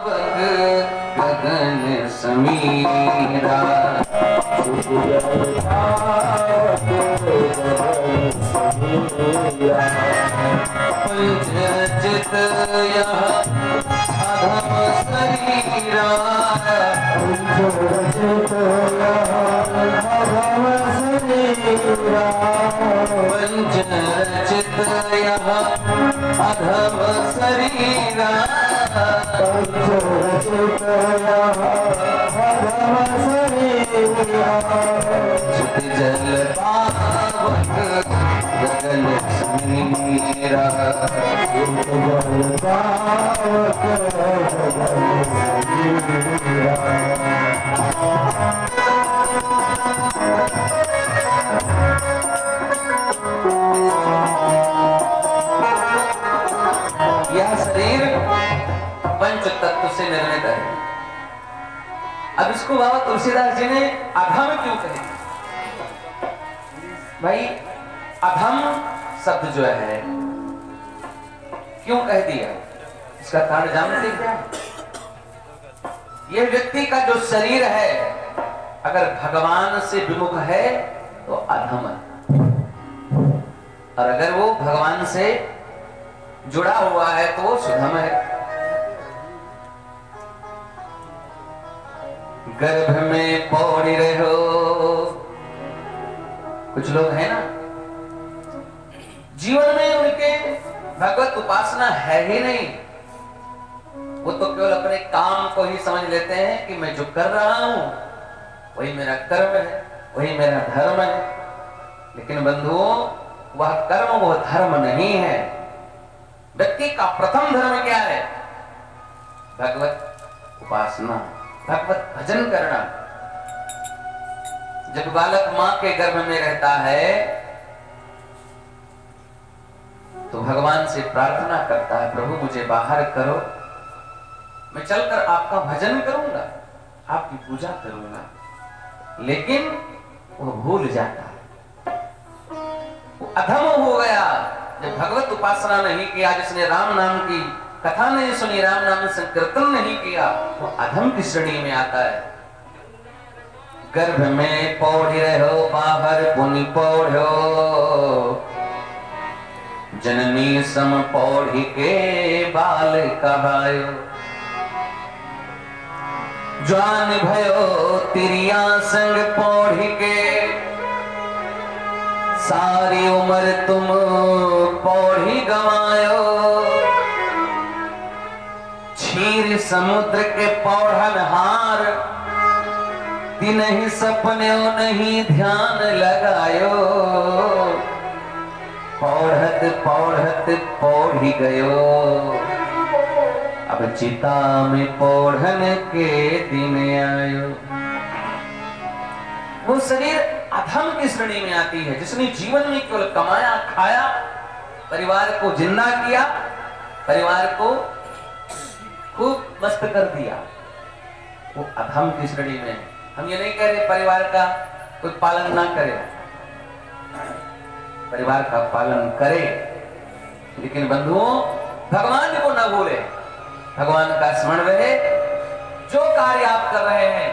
गगन समीरा पंचरचित यह अधम शरीरा पंचरचित यह अधम शरीरा पंचरचित यह अधम शरीरा पंचरचित यह अधम शरीरा चित जल पावक गगन समीरा चित जल पावक गगन समीरा। यह शरीर पंच तत्व से निर्मित है। अब इसको बाबा तुलसीदास जी ने अधम क्यों कहे? भाई अधम शब्द जो है क्यों कह दिया, इसका कारण जानते क्या? यह व्यक्ति का जो शरीर है अगर भगवान से विमुख है तो अधम है, और अगर वो भगवान से जुड़ा हुआ है तो वो सुधम है। गर्भ में पौड़ी रहो, कुछ लोग हैं ना जीवन में उनके भगवत उपासना है ही नहीं, वो तो केवल अपने काम को ही समझ लेते हैं कि मैं जो कर रहा हूं वही मेरा कर्म है, वही मेरा धर्म है। लेकिन बंधुओं वह कर्म वह धर्म नहीं है। व्यक्ति का प्रथम धर्म क्या है? भगवत उपासना, भगवत भजन करना। जब बालक मां के गर्भ में रहता है तो भगवान से प्रार्थना करता है, प्रभु मुझे बाहर करो, मैं चलकर आपका भजन करूंगा, आपकी पूजा करूंगा। लेकिन वो भूल जाता है, वो अधम हो गया। जब भगवत उपासना नहीं किया, जिसने राम नाम की कथा नहीं सुनी, राम नाम संकीर्तन नहीं किया, वो अधम की श्रेणी में आता है। गर्भ में पौढ़ी रहो, बाहर पुनि पौढ़ो, जननी सम पौढ़ी के बाल कहायो। ज्वान भयो तिरिया संग पौढ़ी के, सारी उम्र तुम पौढ़ी गवायो। क्षीर समुद्र के पौढ़न हार, दिन ही सपने नहीं ध्यान लगायो। पौढ़त पौढ़त पौढ़ी गयो, अब चिता में पौढ़न के दिन आयो। वो शरीर अधम की श्रेणी में आती है, जिसने जीवन में केवल कमाया खाया, परिवार को जिंदा किया, परिवार को खूब मस्त कर दिया, वो अधम की श्रेणी में है। हम ये नहीं कह रहे परिवार का कोई पालन ना करे, परिवार का पालन करे, लेकिन बंधुओं भगवान को न भूले, भगवान का स्मरण रहे। जो कार्य आप कर रहे हैं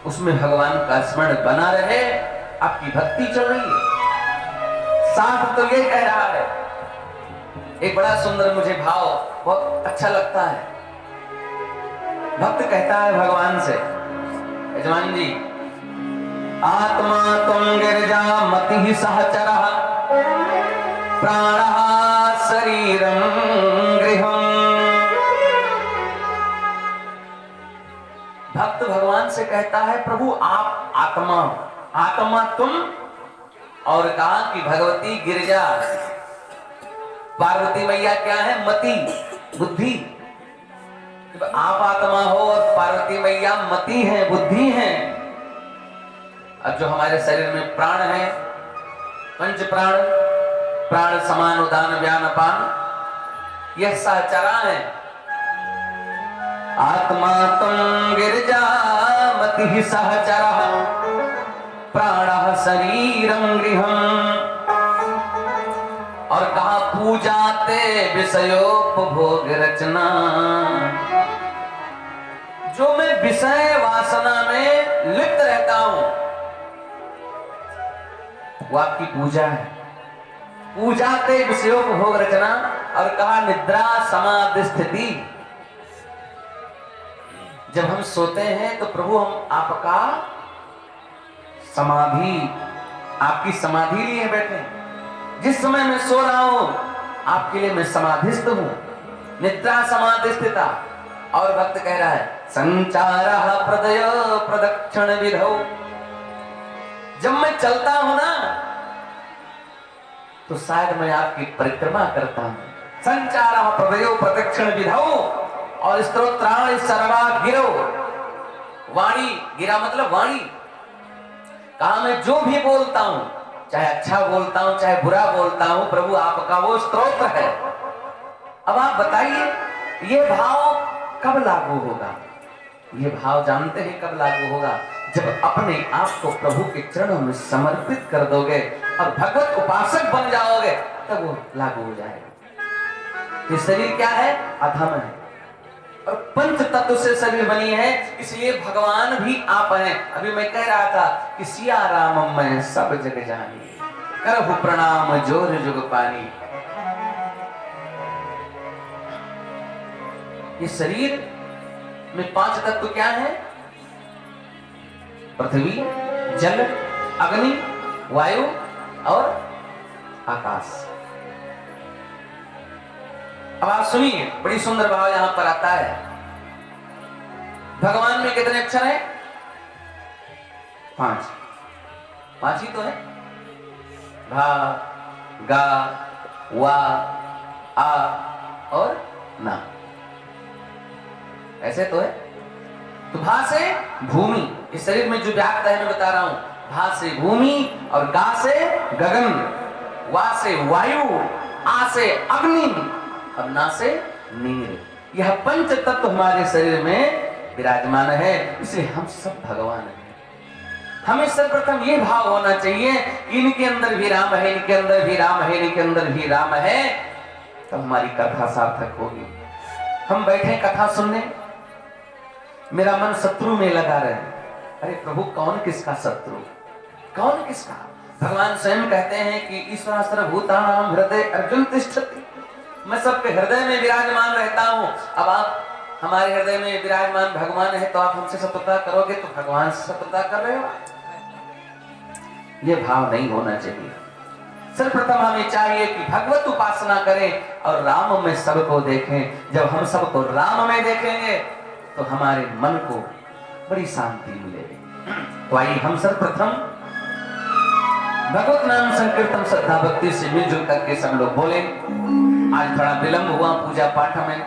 उसमें भगवान का स्मरण बना रहे, आपकी भक्ति चल रही है। शास्त्र तो ये कह रहा है, एक बड़ा सुंदर मुझे भाव बहुत अच्छा लगता है। भक्त कहता है भगवान से, यजमान जी आत्मा तुम गिरजा मति ही सहचरा, प्राणः शरीरं गृहम्। भक्त भगवान से कहता है, प्रभु आप आत्मा, आत्मा तुम, और कहा कि भगवती गिरजा, पार्वती मैया क्या है? मति, बुद्धि। आप आत्मा हो और पार्वती मैया मति है, बुद्धि है। अब जो हमारे शरीर में प्राण है, पंच प्राण, प्राण समान उदान व्यान अपान, यह सहचरा है। आत्मा तुम गिरजा मति सहचरा, प्राणः शरीरं गृहम्। और कहा पूजाते विषयोपभोग रचना, विषय वासना में लिप्त रहता हूं, वो आपकी पूजा है। पूजा ते विषयोपभोग रचना, और कहा निद्रा समाधि स्थिति। जब हम सोते हैं तो प्रभु हम आपका समाधि, आपकी समाधि लिए बैठे हैं। जिस समय मैं सो रहा हूं आपके लिए मैं समाधिस्थ हूं, निद्रा समाधि स्थिता। और भक्त कह रहा है संचारः प्रदय प्रदक्षिण विधौ। जब मैं चलता हूं ना तो शायद मैं आपकी परिक्रमा करता हूं। संचारः प्रदय प्रदक्षिण विधौ और स्तोत्राणि सर्वा गिरो। वाणी, गिरा मतलब वाणी। कहा मैं जो भी बोलता हूं, चाहे अच्छा बोलता हूं चाहे बुरा बोलता हूं, प्रभु आपका वो स्तोत्र है। अब आप बताइए ये भाव कब लागू होगा? ये भाव जानते हैं कब लागू होगा? जब अपने आप को प्रभु के चरणों में समर्पित कर दोगे और भगवत उपासक बन जाओगे, तब वो लागू हो जाएगा। ये शरीर क्या है? अधम है, और पंच तत्व से शरीर बनी है, इसलिए भगवान भी आप हैं। अभी मैं कह रहा था कि सिया राम मैं सब जग जानी, करहु प्रणाम जोर जुग पानी। ये शरीर में पांच तत्व क्या है? पृथ्वी, जल, अग्नि, वायु और आकाश। अब आप सुनिए, बड़ी सुंदर भाव यहां पर आता है। भगवान में कितने अक्षर हैं? पांच। पांच ही तो है। भा, गा, वा, आ और ना, ऐसे तो है। तो भा से भूमि, इस शरीर में जो व्याप्त है मैं बता रहा हूं। भा से भूमि और गा से गगन, वा से वायु, आ से अग्नि और ना से नीर। यह पंच तत्व हमारे शरीर में विराजमान है, इसलिए हम सब भगवान हैं। हमें सर्वप्रथम ये भाव होना चाहिए कि इनके अंदर भी राम है, इनके अंदर भी राम है, इनके अंदर भी राम है, तो हमारी कथा सार्थक होगी। हम बैठे कथा सुनने, मेरा मन शत्रु में लगा रहे। अरे प्रभु कौन किसका शत्रु, कौन किसका? भगवान स्वयं कहते हैं कि ईश्वर सर्वभूतानां हृदय अर्जुन तिष्ठति। मैं सबके हृदय में विराजमान रहता हूं। अब आप हमारे हृदय में विराजमान भगवान है, तो आप हमसे शत्रुता करोगे तो भगवान से शत्रुता कर रहे हो। यह भाव नहीं होना चाहिए। सर्वप्रथम हमें चाहिए कि भगवत उपासना करें और राम में सबको देखें। जब हम सबको राम में देखेंगे तो हमारे मन को बड़ी शांति मिलेगी। तो आइए हम सर्वप्रथम भगवत नाम संकीर्तन श्रद्धा भक्ति से मिलजुल करके सब लोग बोले। आज थोड़ा विलंब हुआ पूजा पाठ में,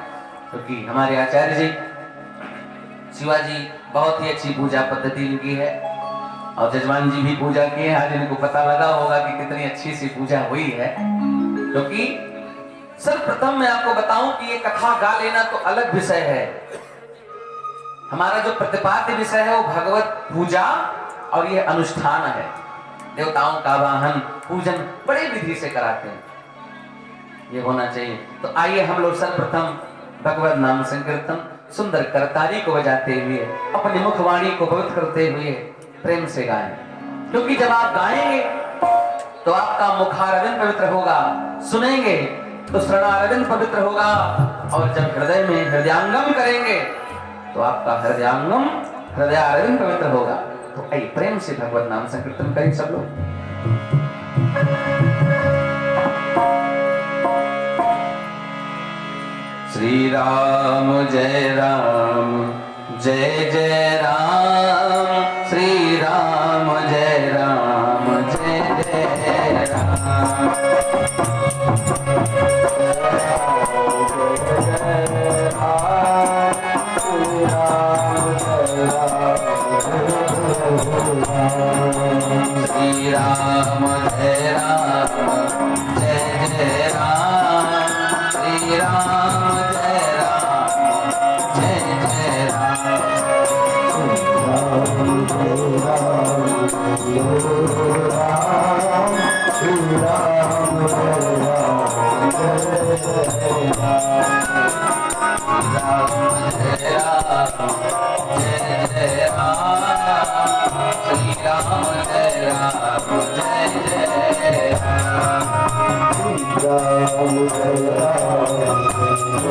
क्योंकि तो हमारे आचार्य जी शिवाजी बहुत ही अच्छी पूजा पद्धति इनकी है, और जजमान जी भी पूजा किए। आज इनको पता लगा होगा कि कितनी अच्छी सी पूजा हुई है। क्योंकि सर्वप्रथम मैं आपको बताऊं कि ये कथा गा लेना तो अलग विषय है। हमारा जो प्रतिपाद्य विषय है वो भगवत पूजा और ये अनुष्ठान है। देवताओं का वाहन पूजन बड़े विधि से कराते हैं, ये होना चाहिए। तो आइए हम लोग सर्वप्रथम भगवत नाम संकीर्तन सुंदर करताली को बजाते हुए, अपनी मुखवाणी को पवित्र करते हुए प्रेम से गाएं। क्योंकि जब आप गाएंगे तो आपका मुखारविंद पवित्र होगा, सुनेंगे तो श्रवणारविंद पवित्र होगा, और जब हृदय में हृदयांगम करेंगे तो आपका हृदयारविंद पवित्र होगा। तो आइए प्रेम से भगवत नाम संकीर्तन करें सब लोग। श्री राम जय जय राम, श्री राम जय जय राम। श्री राम जय जय राम, श्री राम जय जय राम। जय जय राम, श्री राम जय राम, जय जय राम, श्री राम जय राम, श्री राम जय राम, जय जय।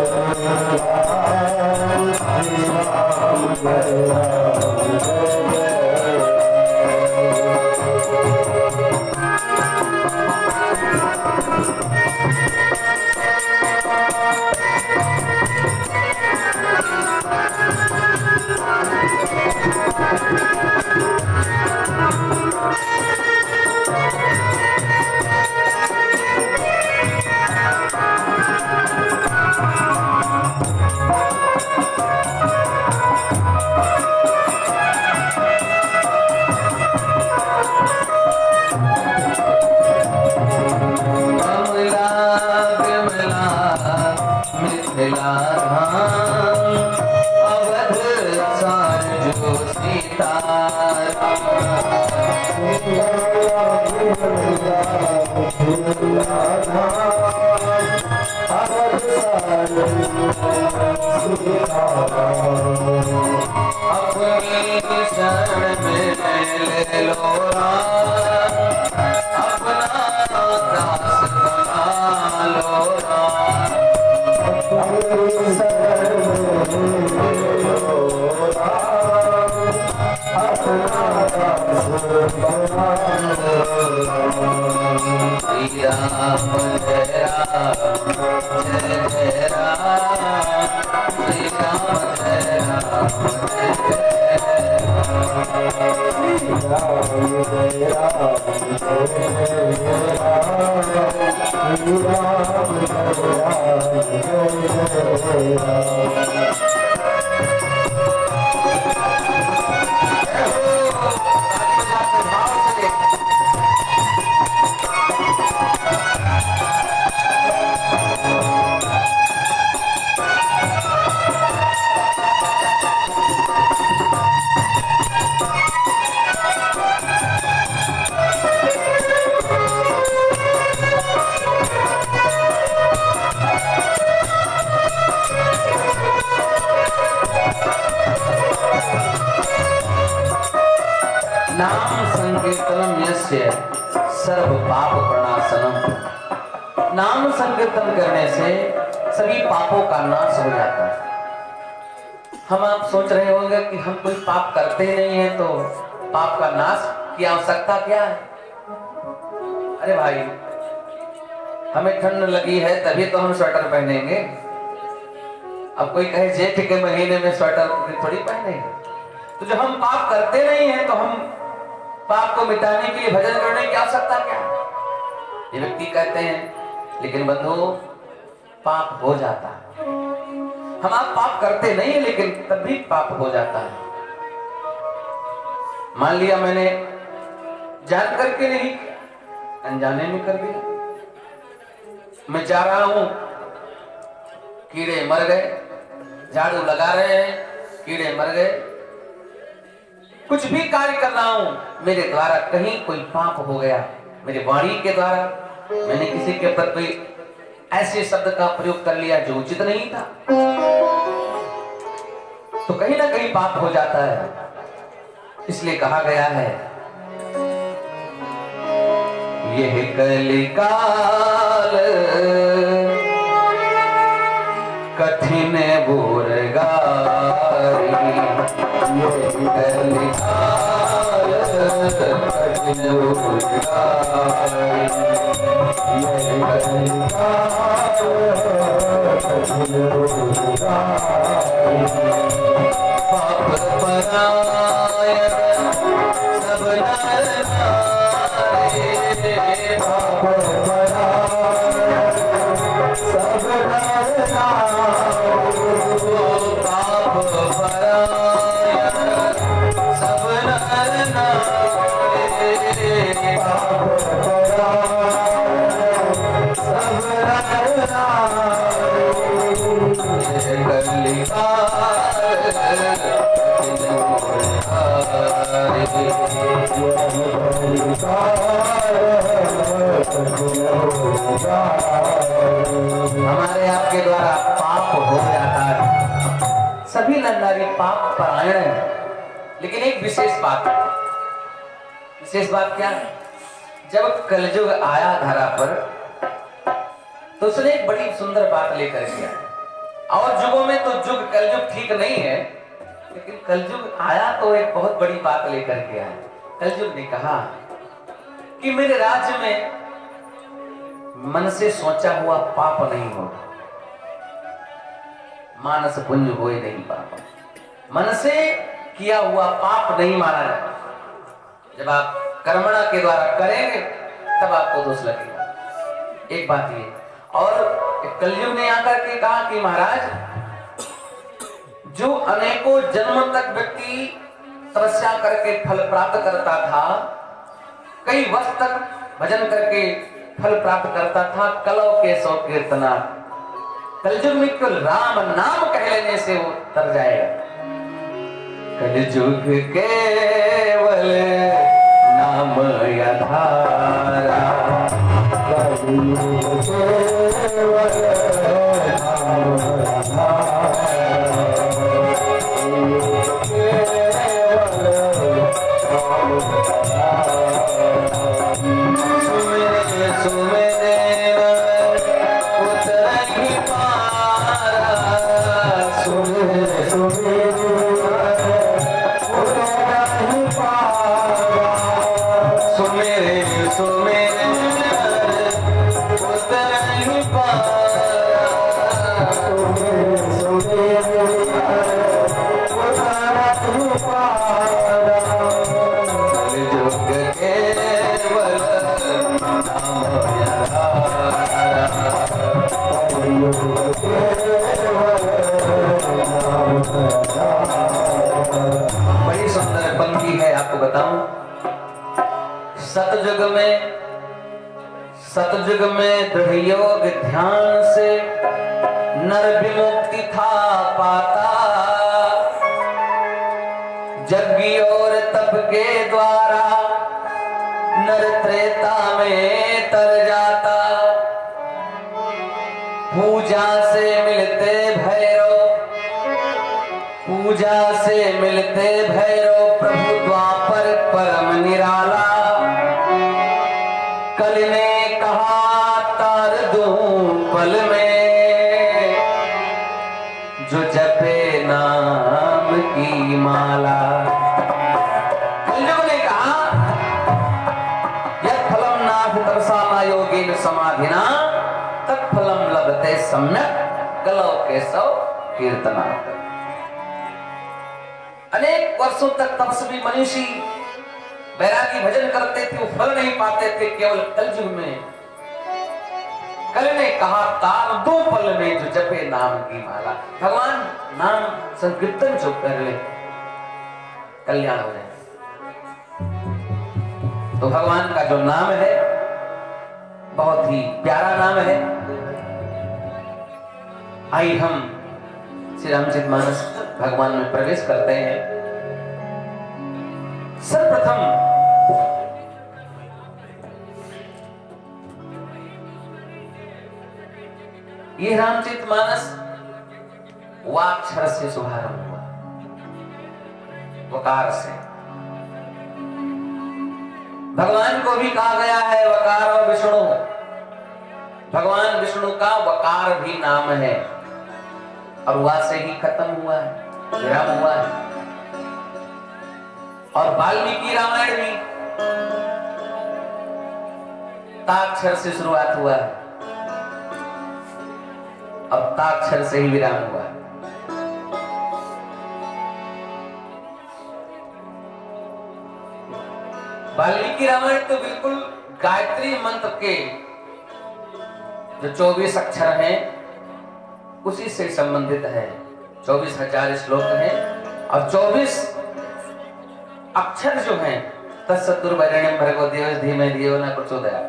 अपनी शरण में ले लो राम, अपना दास बना लो राम, अपनी शरण में ले लो राम, अपना दास बना लो राम, श्री राम जय राम, जय जय राम, श्री राम जय राम, जय जय राम, श्री राम जय राम, जय जय राम, श्री राम जय राम, जय जय राम। नाम संकीर्तनम यस्य सर्व पाप प्रणाशनम। नाम संकीर्तन करने से सभी पापों का नाश हो जाता है। हम आप सोच रहे होंगे कि हम कोई पाप करते नहीं है तो पाप का नाश की आवश्यकता क्या है। अरे भाई, हमें ठंड लगी है तभी तो हम स्वेटर पहनेंगे। अब कोई कहे जेठ के महीने में स्वेटर थोड़ी पहनेंगे। तो जब हम पाप करते नहीं है तो हम पाप को मिटाने के लिए भजन करने की आवश्यकता क्या है। ये व्यक्ति कहते हैं, लेकिन बंधु पाप हो जाता है। हम आप पाप करते नहीं है लेकिन तब भी पाप हो जाता है। मान लिया मैंने जान करके नहीं, अनजाने में कर दिया। मैं जा रहा हूं, कीड़े मर गए, झाड़ू लगा रहे हैं, कीड़े मर गए। कुछ भी कार्य कर रहा हूं, मेरे द्वारा कहीं कोई पाप हो गया, मेरी वाणी के द्वारा मैंने किसी के ऊपर कोई ऐसे शब्द का प्रयोग कर लिया जो उचित नहीं था, तो कहीं ना कहीं पाप हो जाता है। इसलिए कहा गया है, यह कलिकाल कठिन बुरगारी, यह कलिकाल कठिन बुरगारी, यह कलिकाल कठिन बुरगारी। पाप परायण सब नर नारी, पाप परायण सब नर नारी, पाप परायण सब नर नारी, पाप परायण सब नर नारी। हमारे आपके द्वारा पाप हो जाता है। सब सभी नर नारी पाप परायण हैं, लेकिन एक विशेष बात है। विशेष बात क्या है? जब कलयुग आया धरा पर तो उसने एक बड़ी सुंदर बात लेकर के आया। और युगों में तो युग कलयुग ठीक नहीं है, लेकिन कलयुग आया तो एक बहुत बड़ी बात लेकर के आया। कलयुग ने कहा कि मेरे राज्य में मन से सोचा हुआ पाप नहीं होगा, मानस पुंज होए नहीं पाप। मन से किया हुआ पाप नहीं माना जाता। जब आप कर्मणा के द्वारा करेंगे तब आपको दोष लगेगा। एक बात ये। और कलयुग ने आकर के कहा कि महाराज, जो अनेकों जन्म तक व्यक्ति तपस्या करके फल प्राप्त करता था, कई वर्ष तक भजन करके फल प्राप्त करता था, कलौ के सौ कीर्तना, कलयुग में केवल राम नाम कह लेने से वो तर जाएगा। कलयुग केवल नाम आधारा, कलयुग केवल नाम बड़ी सुंदर पंक्ति है। आपको बताऊं, सतयुग में दृढ़ योग ध्यान से नर विमुक्ति था पाता, यज्ञ और तप के द्वारा नर त्रेता में तर जाता। पूजा से मिलते भैरव प्रभु द्वापर परम निराला। कल ने कहा तार दूं पल में, जो जपे नाम की माला। कलयुग ने कहा यत् फलम नाथ तपसा योगेन समाधिना तत्फलम लभते सम्यक कलौ केशव कीर्तना। अनेक वर्षों तक तपस्वी मनीषी बैरागी भजन करते थे, वो फल नहीं पाते थे। केवल कलयुग में कल ने कहा तार दो पल में, जो जपे नाम की माला। भगवान नाम संकीर्तन जो कर ले कल्याण हो जाए। तो भगवान का जो नाम है बहुत ही प्यारा नाम है। आइए हम श्री रामचरितमानस भगवान में प्रवेश करते हैं। सर्वप्रथम ये रामचरितमानस वाक्षर से शुभारंभ हुआ, वकार से। भगवान को भी कहा गया है वकार और विष्णु। भगवान विष्णु का वकार भी नाम है और वह से ही खत्म हुआ है, विराम हुआ है। और वाल्मीकि रामायण भी ताक्षर से शुरुआत हुआ है, अब ताक्षर से ही विराम हुआ है। वाल्मीकि रामायण तो बिल्कुल गायत्री मंत्र के जो 24 अक्षर हैं उसी से संबंधित है। 24,000 श्लोक हैं और 24 अक्षर जो हैं तत्सतुर्वरेण्यं भर्गो देवस्य धीमहि धियो न प्रचोदयात्।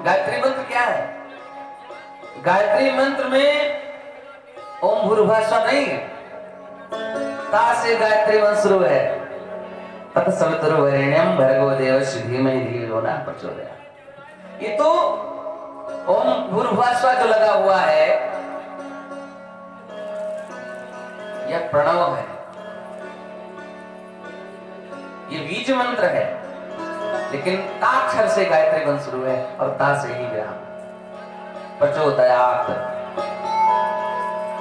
गायत्री मंत्र क्या है? गायत्री मंत्र में ओम भूर्भुवः स्वः नहीं है, ता से गायत्री मंत्र शुरू है। तत्सवितुर्वरेण्यं भर्गो देवस्य धीमहि धियो न प्रचोदयात्। ये तो ओम भूर्भुवः स्वः जो लगा हुआ है यह प्रणव है, ये बीज मंत्र है, लेकिन ताक्षर से गायत्री बन शुरू है और ता से ही विराम। प्रचोदयात्।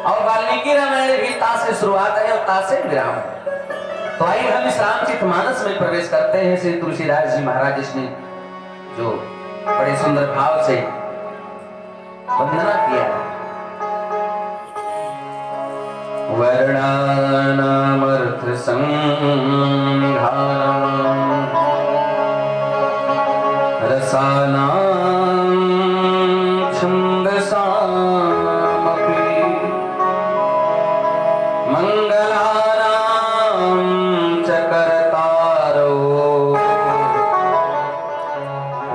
और वाल्मीकि रामायण भी ता से शुरुआत है और ता से विराम है। तो आइए हम इस रामचरितमानस में प्रवेश करते हैं। श्री तुलसीदास जी महाराज जिसने जो बड़े सुंदर भाव से वंदना किया है। वर्णानामर्थ संघारम् रसानां छन्दसामपि मंगलानां च कर्तारो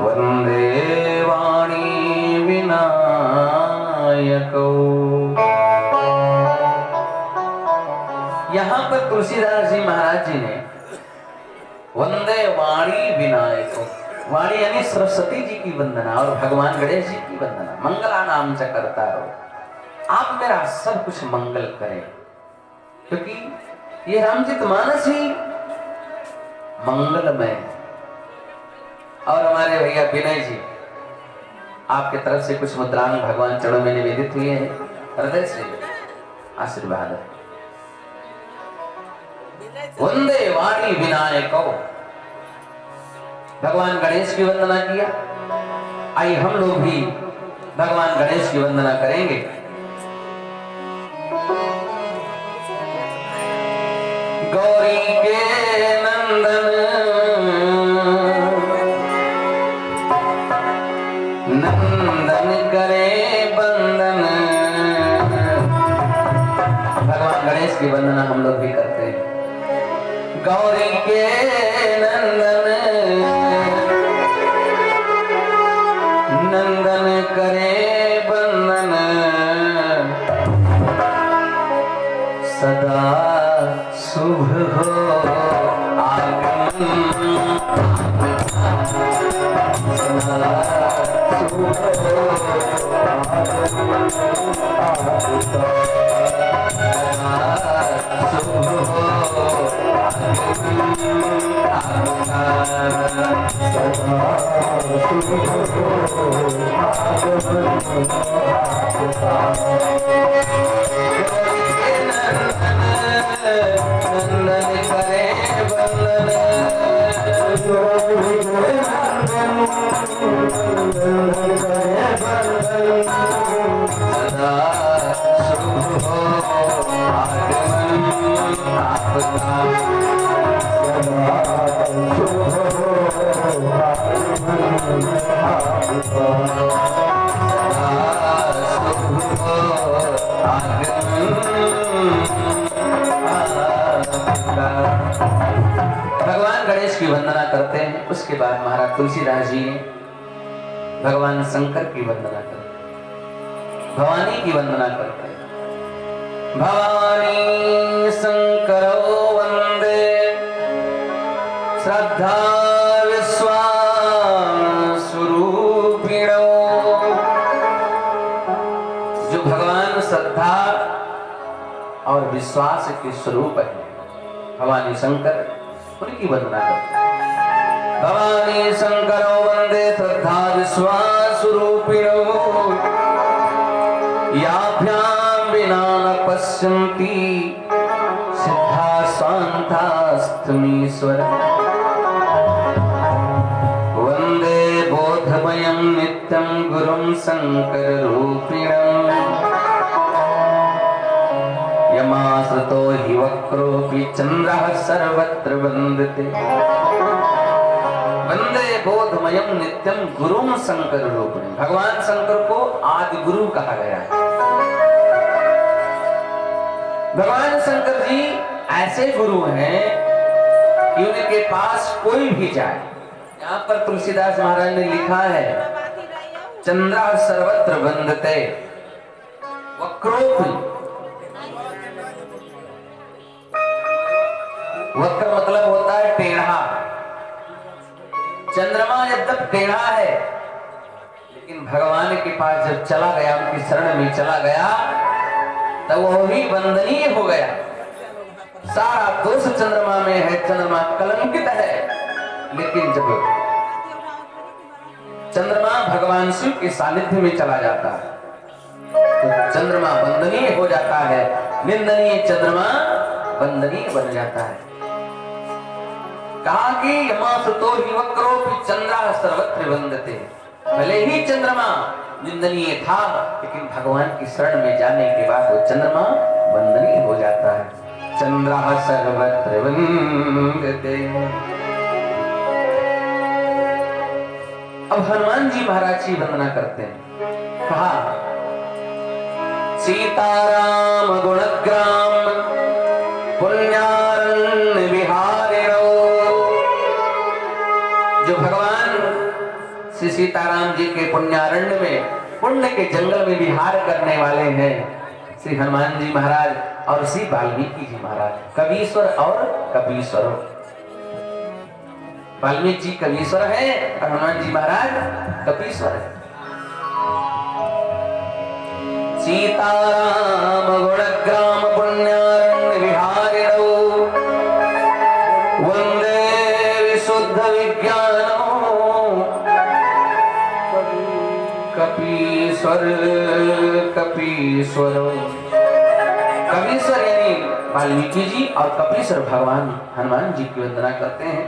वन्दे वाणी विनायको। यहां पर तुलसीदास जी महाराज जी ने वंदे वाणी विनायको, वाणी यानी सरस्वती जी की वंदना और भगवान गणेश जी की वंदना। मंगला नाम च करता रहो, आप मेरा सब कुछ मंगल करें, क्योंकि ये रामचरितमानस ही मंगलमय है। और हमारे भैया विनय जी आपके तरफ से कुछ मुद्रांग भगवान चरणों में निवेदित हुए हैं, हृदय से आशीर्वाद है। वंदे वाणी विनायको, भगवान गणेश की वंदना किया। आइए हम लोग भी भगवान गणेश की वंदना करेंगे। गौरी के नंदन नंदन करे बंदन, भगवान गणेश की वंदना हम लोग भी करते हैं। गौरी के नंदन नंदन करे बंदन, सदा शुभ हो आगमन, सदा शुभ हो नंदन करे बंदन, सदा शुभ हो आगमन आपका, सदा शुभ हो आगमन आपका, सदा शुभ हो भगवान गणेश की वंदना करते हैं। उसके बाद महाराज तुलसीदास जी ने भगवान शंकर की वंदना करते हैं, भवानी की वंदना करते हैं। भवानी शंकरो वंदे श्रद्धा विश्वास स्वरूपिणो, जो भगवान श्रद्धा और विश्वास के स्वरूप है, भवानी शंकर, उनकी वंदना करते हैं। भवानी शंकरो वंदे श्रद्धा विश्वास स्वरूपिणो, याभ्यां विना न पश्यन्ति सिद्धा स्वान्तास्तमीश्वर, वंदे बोधमयं नित्यं गुरुं शंकर रूपिणम्, यमाश्रितो हि वक्रोऽपि चन्द्रः सर्वत्र वन्दते, वंदे बोधमयं नित्यं गुरुं शंकर रूपिणम्। भगवान शंकर को आदि गुरु कहा गया है। भगवान शंकर जी ऐसे गुरु हैं कि उनके पास कोई भी जाए। यहाँ पर तुलसीदास महाराज ने लिखा है, चंद्रा सर्वत्र वंदते वक्रोऽपि, वक्र मतलब होता है टेढ़ा। चंद्रमा यद्यप टेढ़ा है, लेकिन भगवान के पास जब चला गया, उनकी शरण में चला गया, तब वो भी वंदनीय हो गया। सारा दोष चंद्रमा में है, चंद्रमा कलंकित है। लेकिन जब चंद्रमा भगवान शिव के सानिध्य में चला जाता है तो चंद्रमा वंदनीय हो जाता है, निंदनीय चंद्रमा वंदनीय बन जाता है। कहा कि यमासुतो हि वक्रोऽपि चंद्रः सर्वत्र वंदते। भले ही चंद्रमा निंदनीय था, लेकिन भगवान की शरण में जाने के बाद वो चंद्रमा वंदनीय हो जाता है। चंद्रः सर्वत्र वंदते। अब हनुमान जी महाराज की वंदना करते हैं। कहा सीताराम गुणग्राम पुण्यारण्य विहारिणो। जो भगवान श्री सीताराम जी के पुण्यारण्य में, पुण्य के जंगल में विहार करने वाले हैं श्री हनुमान जी महाराज और श्री वाल्मीकि जी महाराज, कवीश्वर और कपीश्वर। वाल्मीकि जी कवीश्वर है और हनुमान जी महाराज कपीश्वर है। सीताराम गुणग्राम पुण्यारण्य विहारिणो वंदे विशुद्ध विज्ञानो कपीश्वर कपीश्वर। कपीश्वर यानी वाल्मीकि जी और कपीश्वर भगवान हनुमान जी की वंदना करते हैं।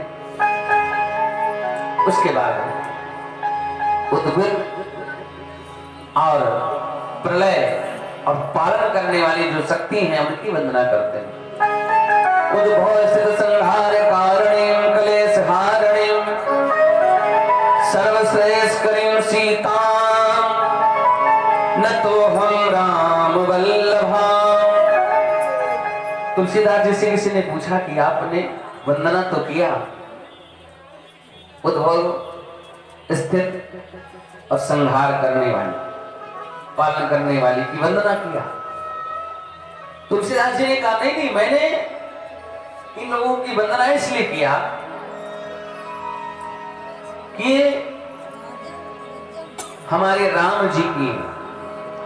उसके बाद उद्भिद और प्रलय और पालन करने वाली जो शक्ति हैं उनकी वंदना करते हैं। उद्भव स्थित संहार कारणीं क्लेश हारणीं सर्वश्रेष्ठकरीं सीतां नतोऽहं राम वल्लभां। तुलसीदास जी से किसी ने पूछा कि आपने वंदना तो किया, उद्भव स्थित और संहार करने वाली, पालन करने वाली की वंदना किया। तुलसीदास जी ने कहा नहीं, मैंने इन लोगों की वंदना इसलिए किया कि हमारे राम जी की,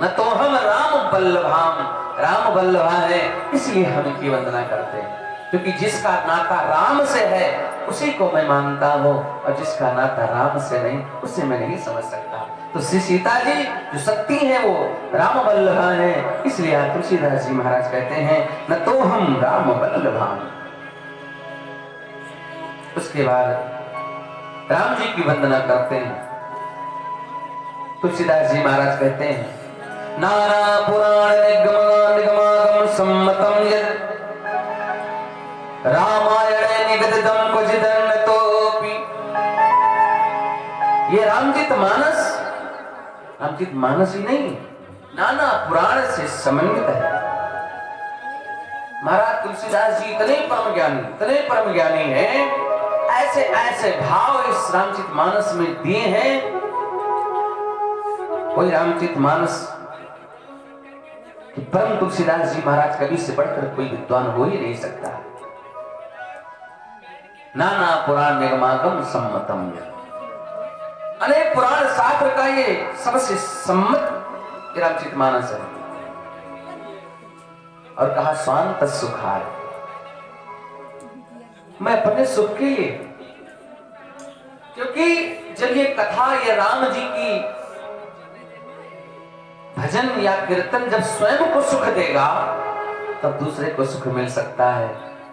न तो हम राम वल्लभाम, राम वल्लभा है इसलिए हम इनकी वंदना करते हैं। क्योंकि जिसका नाता राम से है उसी को मैं मानता हूं, और जिसका नाता राम से नहीं उसे मैं नहीं समझ सकता। तो श्री सीता जी जो शक्ति है वो राम वल्लभा है, इसलिए तुलसीदास जी महाराज कहते हैं न तो हम राम वल्लभा। उसके बाद राम जी की वंदना करते हैं। तुलसीदास जी महाराज कहते हैं नाना पुराण निगमागम सम्मतम यद रामायणे निगदितम क्वचिदन्यतोऽपि। ये रामचरित मानस ही नहीं, नाना पुराण से समन्वित है। महाराज तुलसीदास जी इतने परम ज्ञानी हैं, ऐसे ऐसे भाव इस रामचरित मानस में दिए हैं। कोई रामचरित मानस कि परम तुलसीदास जी महाराज कवि से बढ़कर कोई विद्वान हो ही नहीं सकता। नाना पुराण निगमागम सम्मतम, अनेक पुराण शास्त्र का ये सबसे सम्मत रामचरित मानस है। और कहा स्वांत सुखाय, मैं अपने सुख के लिए, क्योंकि जब ये कथा ये राम जी की भजन या कीर्तन जब स्वयं को सुख देगा तब दूसरे को सुख मिल सकता है।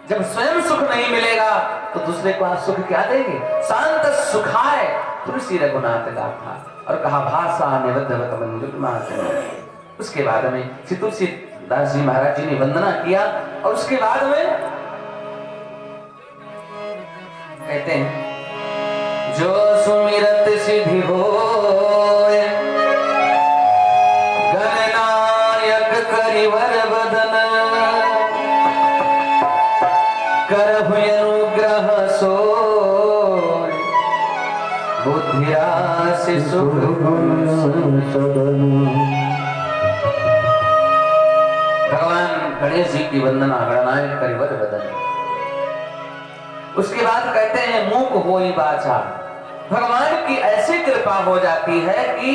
जब स्वयं सुख नहीं मिलेगा तो दूसरे को आप सुख क्या देंगे। शांत सुखाय तुलसी रघुनाथ गाथा। और कहा भाषा निबद्धवत मंजुल मात। उसके बाद में श्री तुलसीदास जी महाराज जी ने वंदना किया और उसके बाद में कहते हैं जो सुमिरत सिद्धि होय गणनायक करिवर बदन करहु अनुग्रह सोय बुद्धिरासि सुख भगवान गणेश जी की वंदना गणनायक करिवर बदन। उसके बाद कहते हैं मूक होई वाचा। भगवान की ऐसी कृपा हो जाती है कि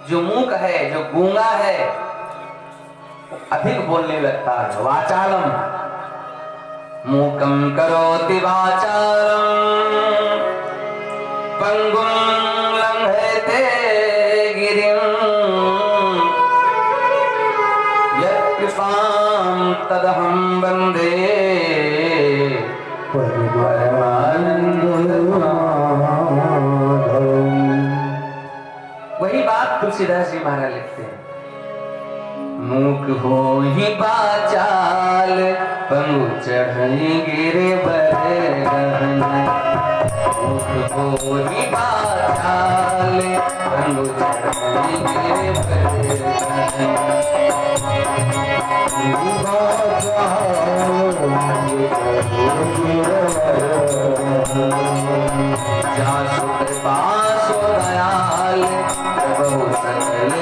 जो मूक है, जो गूंगा है, अधिक बोलने लगता है। वाचालम मूकं करोति वाचालं पंगुं लंघयते गिरिं यत्कृपां तदहं वन्दे वही बात तुलसीदास जी महाराज लिखते हैं। मूक हो ही बाचाल पंगु चढ़ई गिरे बरहन। मूक हो ही बाचाल पंगु चढ़ई गिरे बरहन। जहाँ सुख पासो दयाल प्रभु सकल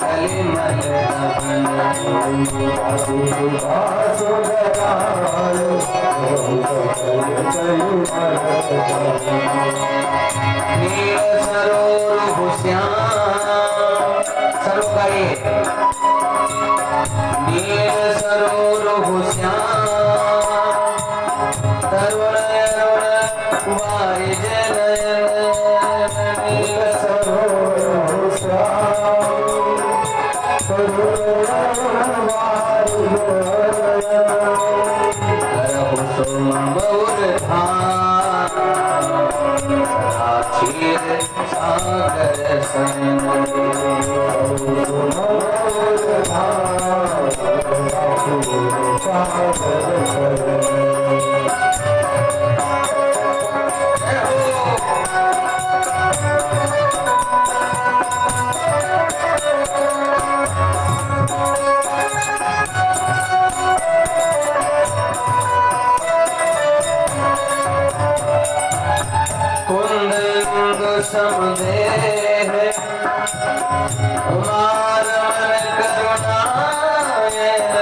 कलिमल दहन। नीर सरोवर हुश्याम सरो गाइए। नीर सरोवर हुश्याम तरुण कुमारी जनयन। नीर सरोवर हुश्याम करहु सोमबउर धाम क्षीर सागर सन। समदेह कुमार मन करुणायन।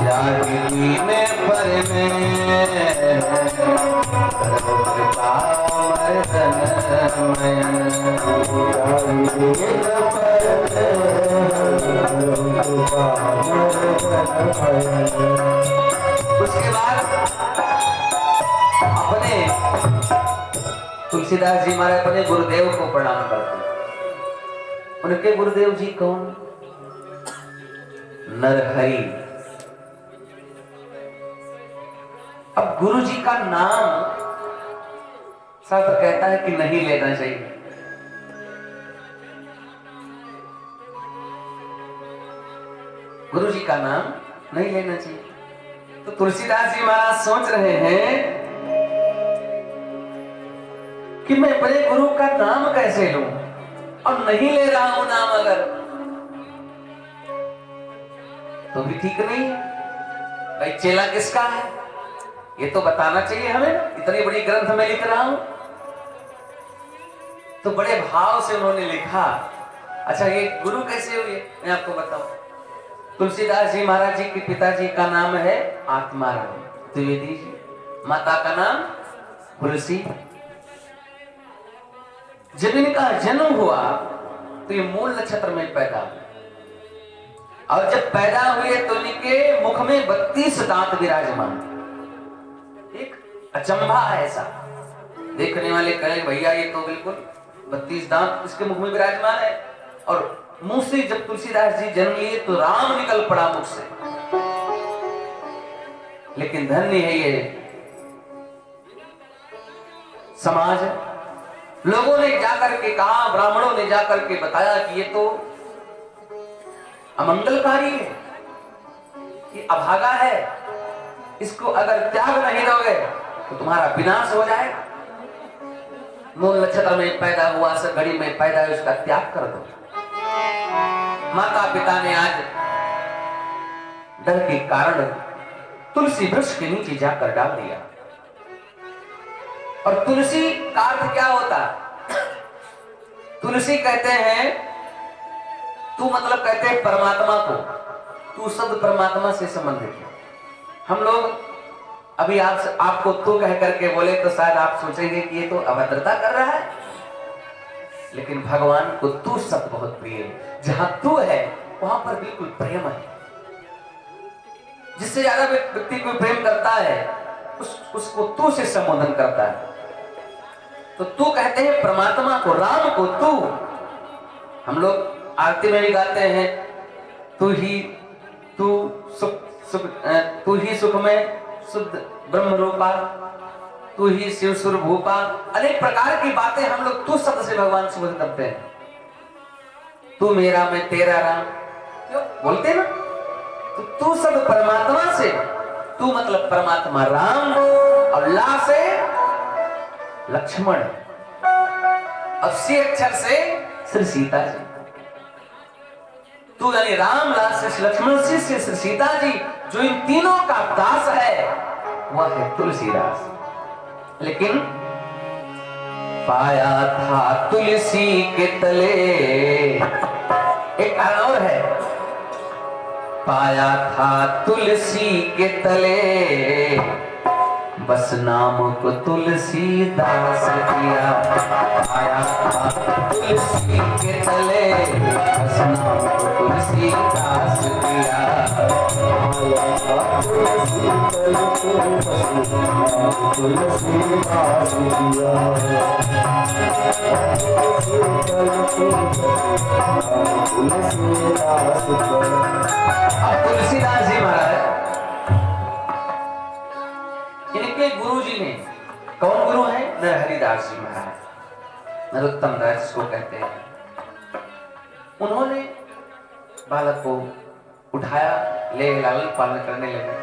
जागृति में पर में कृपा उसके बाद अपने तुलसीदास जी महाराज अपने गुरुदेव को प्रणाम करते। उनके गुरुदेव जी कौन? नरहरि। अब गुरु जी का नाम शास्त्र कहता है कि नहीं लेना चाहिए। गुरु जी का नाम नहीं लेना चाहिए। तो तुलसीदास जी महाराज सोच रहे हैं कि मैं अपने गुरु का नाम कैसे लूं और नहीं ले रहा हूं नाम अगर, तो भी ठीक नहीं है। भाई चेला किसका है ये तो बताना चाहिए हमें। इतनी बड़ी ग्रंथ में लिख रहा हूं तो बड़े भाव से उन्होंने लिखा। अच्छा ये गुरु कैसे हुए मैं आपको बताऊं। तुलसीदास जी महाराज जी के पिताजी का नाम है आत्माराम द्विवेदी जी, माता का नाम तुलसी। जब इनका जन्म हुआ तो ये मूल नक्षत्र में पैदा हुए और जब पैदा हुए तो इनके मुख में 32 दांत विराजमान। एक अचंभा है ऐसा, देखने वाले कहे भैया ये तो बिल्कुल 32 दांत इसके मुख में विराजमान है। और मुंह से जब तुलसीदास जी जन्म लिए तो राम निकल पड़ा मुख से। लेकिन धन्य है ये समाज। लोगों ने जाकर के कहा, ब्राह्मणों ने जाकर के बताया कि ये तो अमंगलकारी है, ये अभागा है, इसको अगर त्याग नहीं दोगे तो तुम्हारा विनाश हो जाएगा। मूल नक्षत्र में पैदा हुआ, घड़ी में पैदा है, उसका त्याग कर दो। माता पिता ने आज डर के कारण तुलसी वृक्ष के नीचे जाकर डाल दिया। और तुलसी का अर्थ क्या होता? तुलसी कहते हैं तू, मतलब कहते हैं परमात्मा को। तू शब्द परमात्मा से संबंधित है। हम लोग अभी आपको तू कह करके बोले तो शायद आप सोचेंगे कि ये तो अभद्रता कर रहा है, लेकिन भगवान को तू शब्द बहुत प्रिय है। जहां तू है वहां पर बिल्कुल प्रेम है। जिससे ज्यादा व्यक्ति को प्रेम करता है उसको तू से संबोधन करता है। तो तू कहते हैं परमात्मा को, राम को तू। हम लोग आरती में भी गाते हैं, तू ही सुख में शुद्ध ब्रह्म रूपा, तू ही शिव सुर भूपा। अनेक प्रकार की बातें हम लोग तू शब्द से भगवान से करते हैं। तू मेरा मैं तेरा राम, क्यों बोलते हैं ना। तो तू शब्द परमात्मा से, तू मतलब परमात्मा राम, और ला से लक्ष्मण, और सी अक्षर से श्री सीता जी। तू यानी राम, ला से लक्ष्मण, सी से श्री सीता जी। जो इन तीनों का दास है वह है तुलसीदास। लेकिन पाया था तुलसी के तले, एक कारण और है, पाया था तुलसी के तले, बस नाम को तुलसीदास किया। पाया था तुलसी के तले, बस नाम को तुलसीदास किया। अब तुलसीदास जी महाराज, इनके गुरु जी ने, कौन गुरु है? नरहरिदास जी महाराज, नरोत्तम दास जिसको कहते हैं। उन्होंने बालक को उठाया, ले लालन पालन करने लगे।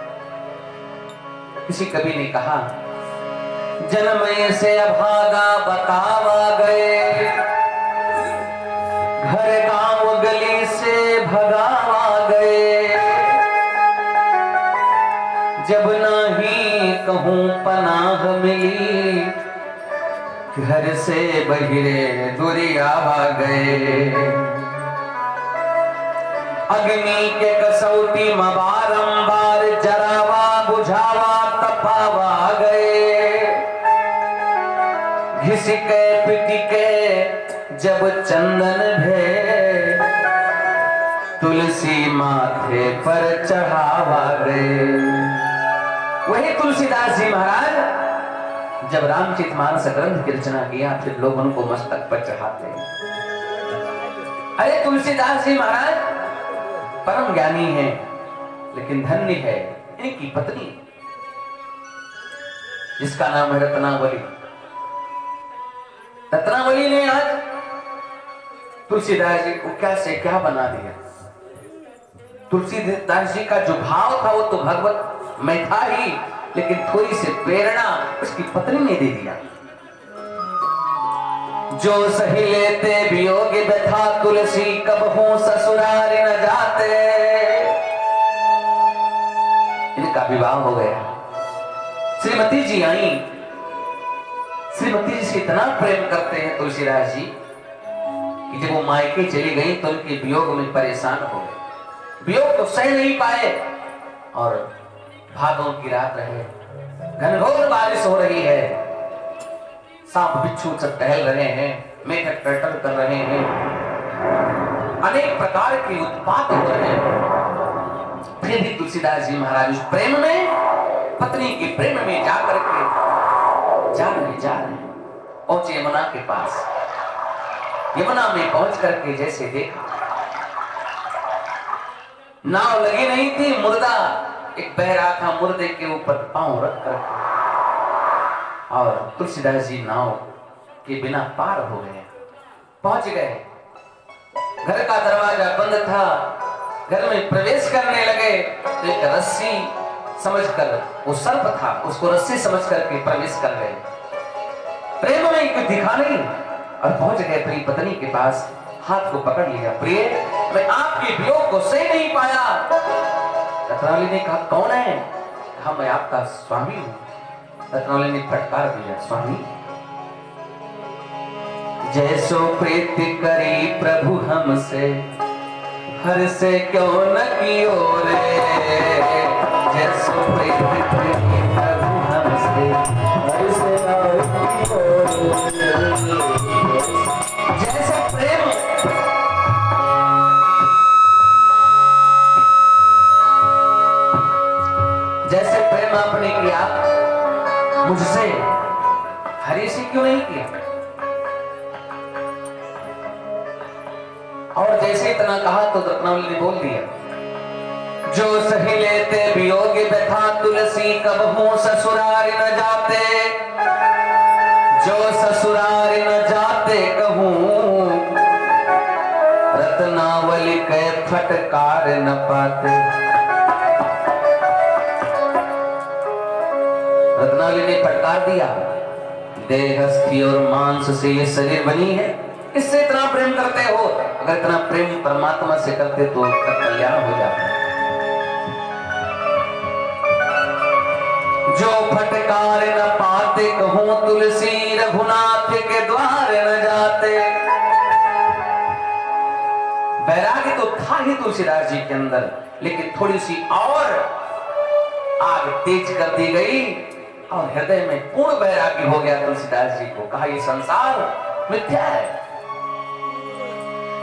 किसी कवि ने कहा, जन्मय से अभागा बतावा गए, घर गांव गली से भगावा गए, जब नहीं कहूं पनाह मिली, घर से बहिरे दुरियावा गए। अग्नि के कसौटी में बारंबार जरावा बुझावा तपावा गए, घिसके पिटिके जब चंदन भे, तुलसी माथे पर चढ़ावा गए। वही तुलसीदास जी महाराज जब रामचरितमानस ग्रंथ की रचना किया, फिर लोग उनको मस्तक पर चढ़ाते हैं। अरे तुलसीदास जी महाराज परम ज्ञानी है, लेकिन धन्य है इनकी पत्नी जिसका नाम है रत्नावली। रत्नावली ने आज तुलसीदास जी को क्या से क्या बना दिया। तुलसीदास जी का जो भाव था वो तो भगवत में था ही, लेकिन थोड़ी सी प्रेरणा उसकी पत्नी ने दे दिया। जो सही लेते वियोग व्यथा, तुलसी कबहू ससुराल न जाते। इनका विवाह हो गया। श्रीमती जी आई। श्रीमती जी से इतना प्रेम करते हैं तुलसीदास जी कि जब वो मायके चली गई तो उनके वियोग में परेशान हो गए। वियोग तो सह नहीं पाए और भादों की रात रहे, घनघोर बारिश हो रही है, सांप बिच्छू सब टहल रहे हैं, मेढक टर्टल कर रहे हैं, अनेक प्रकार के उत्पात हो रहे हैं। फिर भी तुलसीदास जी महाराज उस प्रेम में, पत्नी के प्रेम में जाकर के जा रहे पहुंचे यमुना के पास। यमुना में पहुंच करके जैसे देखा नाव लगी नहीं थी, मुर्दा एक बह रहा था, मुर्दे के ऊपर पांव रख कर और तुलसीदास जी नाव के बिना पार हो गए, पहुंच गए। घर का दरवाजा बंद था, घर में प्रवेश करने लगे तो एक रस्सी समझकर, वो सर्प था, उसको रस्सी समझ करके प्रवेश कर गए। प्रेम में कुछ दिखा नहीं और पहुंच गए अपनी पत्नी के पास, हाथ को पकड़ लिया। प्रिय, मैं आपके वियोग को सह नहीं पाया। रत्नावली ने कहा, कौन है? कहा, मैं आपका स्वामी हूं। रत्नावली ने फटकार दिया, स्वामी जैसो प्रीति करी प्रभु हमसे, हर से क्यों न कियो रे। जैसो प्रीति करी प्रभु हमसे, हर से क्यों न कियो रे। जैसे और जैसे इतना कहा तो रत्नावली ने बोल दिया, जो सही लेते वियोग व्यथा तुलसी कबहू ससुरार न जाते, जो ससुरार न जाते कहूं रत्नावली के फटकार न पाते। रत्नावली ने फटकार दिया, देह अस्थि और मांस से ये शरीर बनी है, इससे इतना प्रेम करते हो, अगर इतना प्रेम परमात्मा से करते तो कल्याण हो जाता। जो फटकार न पाते कहूं तुलसी रघुनाथ के द्वार न जाते। वैराग्य तो था ही तुलसीदास जी के अंदर, लेकिन थोड़ी सी और आग तेज कर दी गई और हृदय में पूर्ण वैराग्य हो गया तुलसीदास जी को। कहा ये संसार मिथ्या है।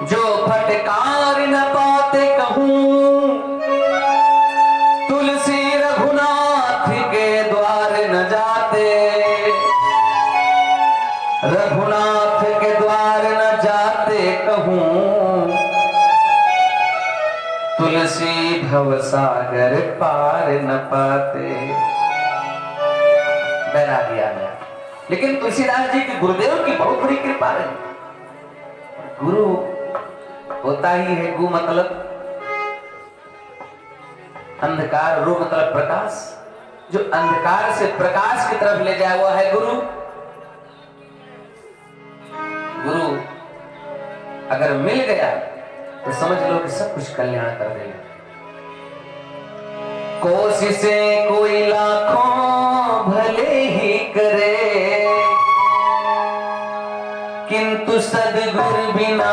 जो फटकार न पाते कहूं तुलसी रघुनाथ के द्वार न जाते, रघुनाथ के द्वार न जाते कहूं तुलसी भवसागर पार न पाते। वैराग्य आ गया। लेकिन तुलसीदास जी के गुरुदेव की बहुत बड़ी कृपा है। गुरु होता ही है गु मतलब अंधकार, रू मतलब प्रकाश। जो अंधकार से प्रकाश की तरफ ले जाए वो है गुरु। गुरु अगर मिल गया तो समझ लो कि सब कुछ कल्याण कर देगा। कोशिशें कोई लाखों भले ही करे, किंतु सद्गुरु बिना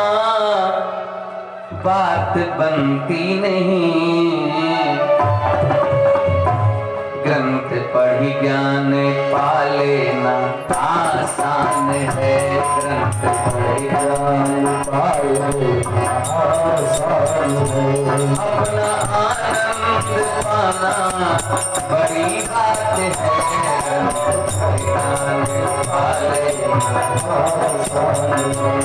बात बनती नहीं। ग्रंथ पढ़ी ज्ञान पा लेना आसान है, ग्रंथ पढ़ी ज्ञान पा लेना आसान है। अपना आनंद पाना बड़ी बात है, ग्रंथ पढ़ी ज्ञान पा लेना आसान है।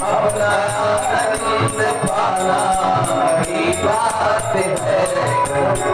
अपना आनंद पाना बड़ी बात है, ग्रंथ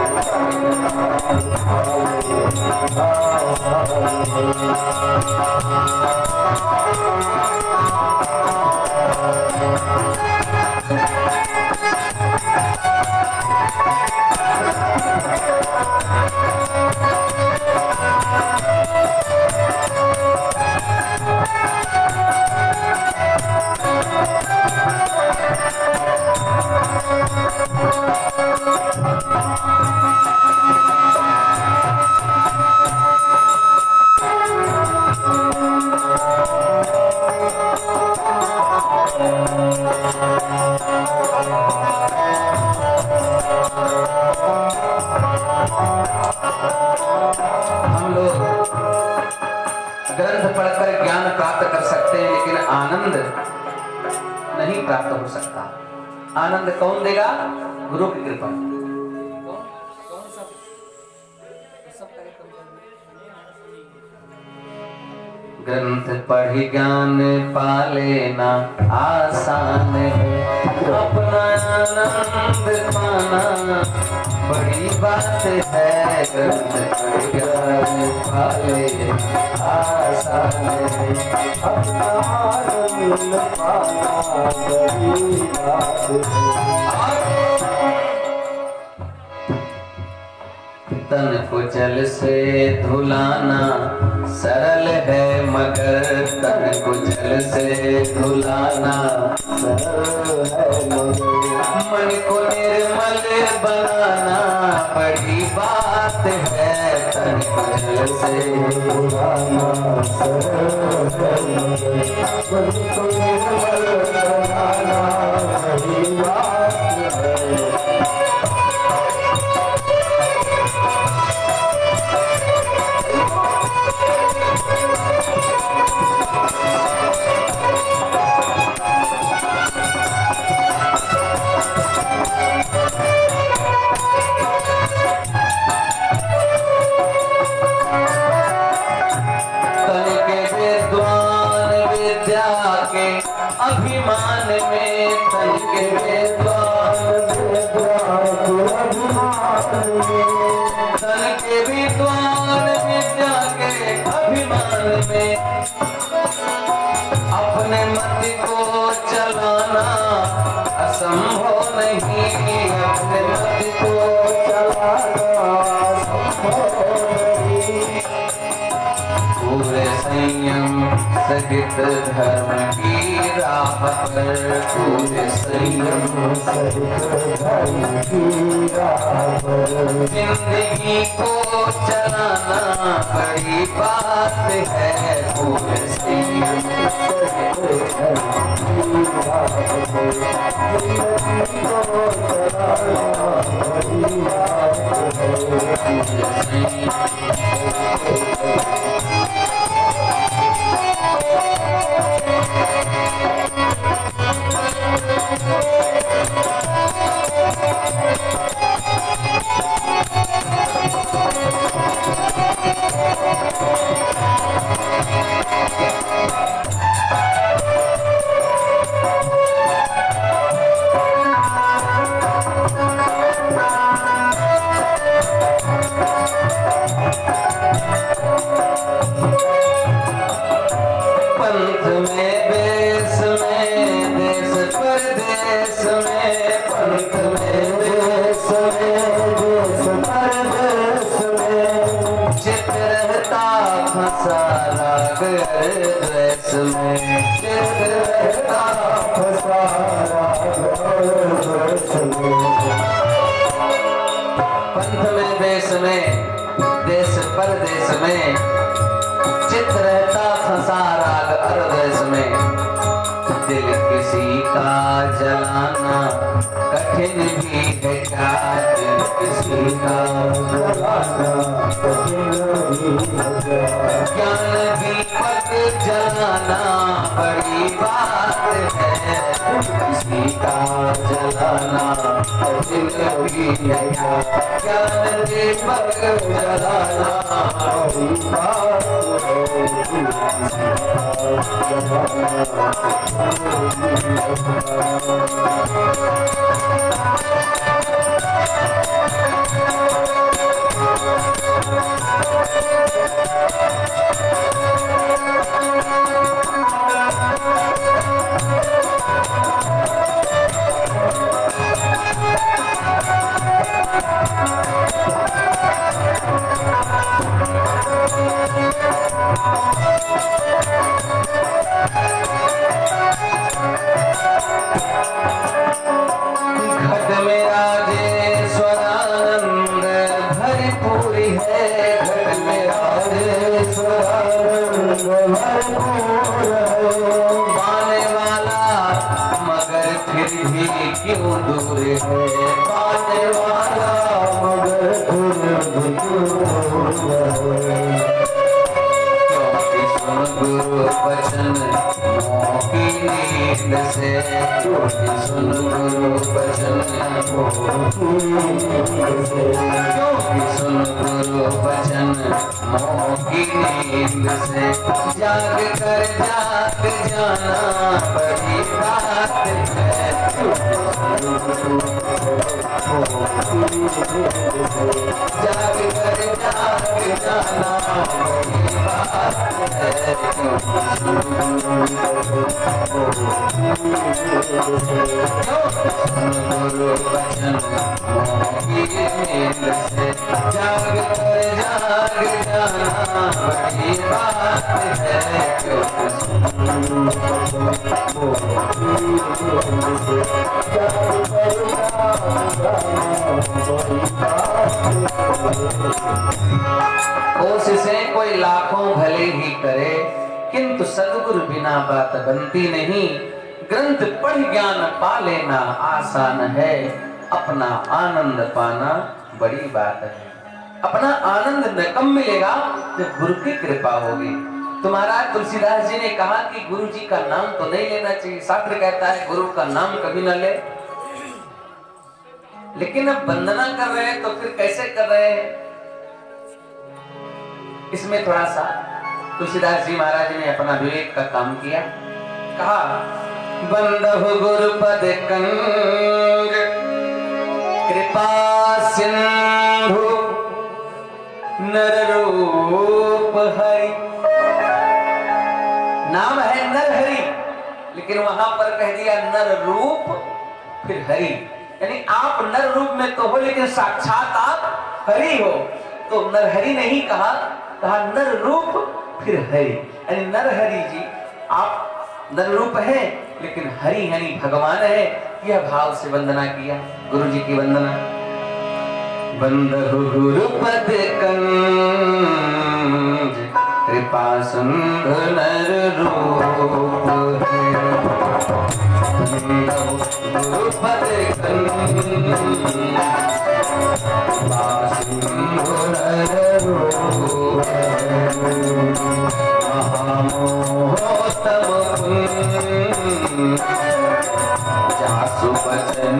हम लोग ग्रंथ पढ़कर ज्ञान प्राप्त कर सकते हैं, लेकिन आनंद नहीं प्राप्त हो सकता। आनंद कौन देगा? गुरु की कृपा। ग्रंथ पढ़ी ज्ञान पा लेना आसान है, अपना आनंद पाना बड़ी बात है। ग्रंथ पढ़ी ज्ञान पा लेना आसान है, अपना आनंद पाना बड़ी बात है। तन को जल से धुलाना सरल है, मगर तन को जल से धुलाना सरल है, मगर मन को निर्मल बनाना बड़ी बात है। तन को जल से धुलाना सरल है, मगर मन को निर्मल बनाना बड़ी बात है। अभिमान में तन के विद्वान तन के विद्वान विद्या के अभिमान में अपने मत को चलाना असंभव नहीं, अपने मत को चलाना असंभव नहीं। पूरे संयम सहित धर्म की राह पर, पूरे संयम सहित धर्म की राह पर जिंदगी को चलाना बड़ी बात है। पूरे संयम सहित धर्म की राह पर जिंदगी को चलाना बड़ी बात है। पूरे संयम पंथ में देश में देश परदेश में चित रहता फंसा राग अरदेश में। दिल किसी का जलाना कठिन भी है क्या, दिल किसी का जलाना कठिन भी है। ज्ञान दीपक जलाना बड़ी बात है, किसी का जलाना कठिन भी है क्या, ज्ञान दीपक जलाना बड़ी बात पाने वाला मगर फिर भी क्यों दूर है, पाने वाला मगर फिर भी क्यों दूर है। क्योंकि सुन गुरु वचन मोह की नींद से, क्योंकि सुन गुरु वचन क्योंकि सुन गुरु वचन मोह की नींद से, जाग कर जाग जाना बड़ी बात है। जाग कर जाग जाना बड़ी बात है। गुरु वचन मोह की नींद से, जाग कर जाग जाना बड़ी बात है। कोशिशें कोई लाखों भले ही करे, किंतु सद्गुरु बिना बात बनती नहीं। ग्रंथ पढ़ ज्ञान पा लेना आसान है, अपना आनंद पाना बड़ी बात है। अपना आनंद न कम मिलेगा जब गुरु की कृपा होगी। तुम्हारा तुलसीदास जी ने कहा कि गुरु जी का नाम तो नहीं लेना चाहिए। शास्त्र कहता है गुरु का नाम कभी न ले, लेकिन अब वंदना कर रहे हैं तो फिर कैसे कर रहे हैं, इसमें थोड़ा सा तुलसीदास जी महाराज ने अपना विवेक का काम किया। कहा बंधु गुरुपद कंग कृपा सिंधु नर रूप हरि। नाम है नर हरि, लेकिन वहां पर कह दिया नर रूप फिर हरि, यानी आप नर रूप में तो हो लेकिन साक्षात आप हरि हो। तो नर हरि नहीं कहा, कहा नर रूप फिर हरि, यानी नर हरि जी आप नर रूप है लेकिन हरि यानी भगवान है। यह भाव से वंदना किया, गुरु जी की वंदना। बंधु गुरुपद कंज कृपा सिंधु नर रूप है। गुरुपद कंज कृपा सिंधु नर रूप है। महामोहतम जासु बचन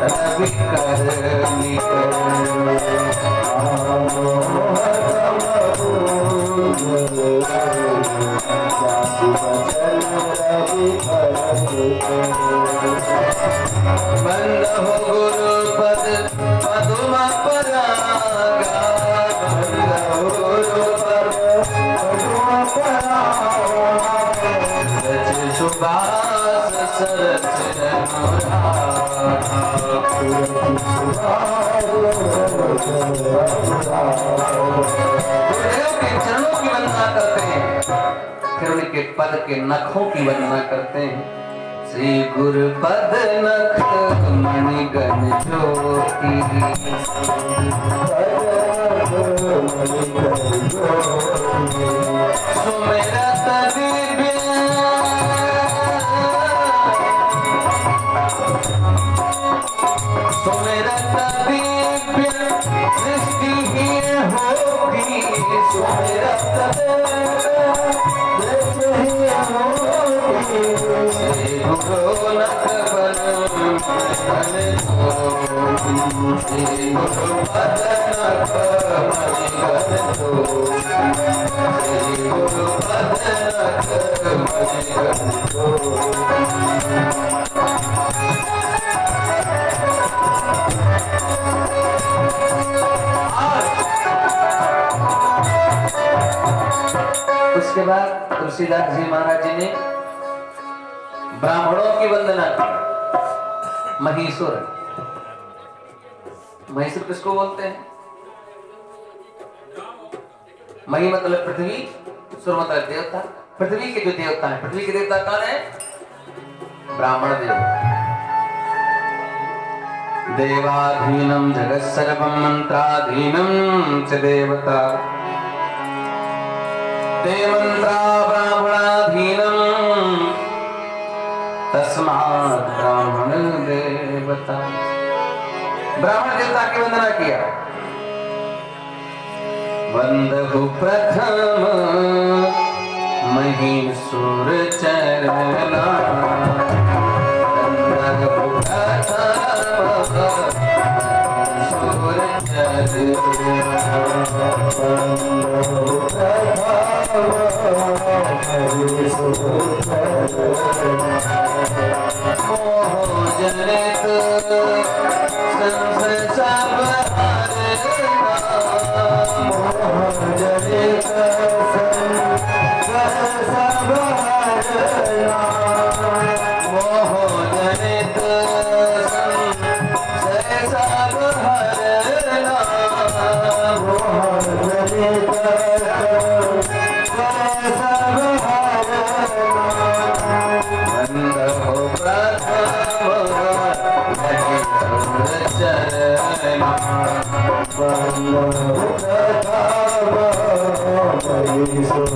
रवि कर निकर। जासु बचन रवि कर बंधु गुरुपद पदुम परागा। बंधु गुरुपद पदुम परागा। रच सुबास सरच गुरुदेव के चरणों की वंदना करते हैं, फिर उनके पद के नखों की वंदना करते हैं। श्री गुरुपद नख मणिगण ज्योति। सुमिरत दिव्य सुमिरत दिव्य सृष्टि ही होगी। सुमिरत श्री गुरु नख बन श्री गुरुपद नख मणिगण ज्योति। श्री गुरुपद नख मणिगण उसके बाद तुलसीदास जी महाराज जी ने ब्राह्मणों की वंदना की। महीसुर, महीसुर किसको बोलते हैं? मही मतलब पृथ्वी, सुर मतलब देवता। पृथ्वी के जो देवता है, पृथ्वी के देवता कौन है? ब्राह्मण देव। देवाधीनम जगत सर्वम मंत्राधीनम च देवता। देवंत्रा ब्राह्मणाधीनम तस्मात् ब्राह्मण देवता। ब्राह्मण देवता की वंदना किया। वंदहु प्रथम महीसुर चरणा। वंदहु प्रथम महीसुर मोह जनित संशय सब हरना। मोह जनित संशय सब हरना। मोह जनित संशय सब हरना। मोह जनित बंधु प्रथम महीसुर चरणा। बंधु प्रथम महीसुर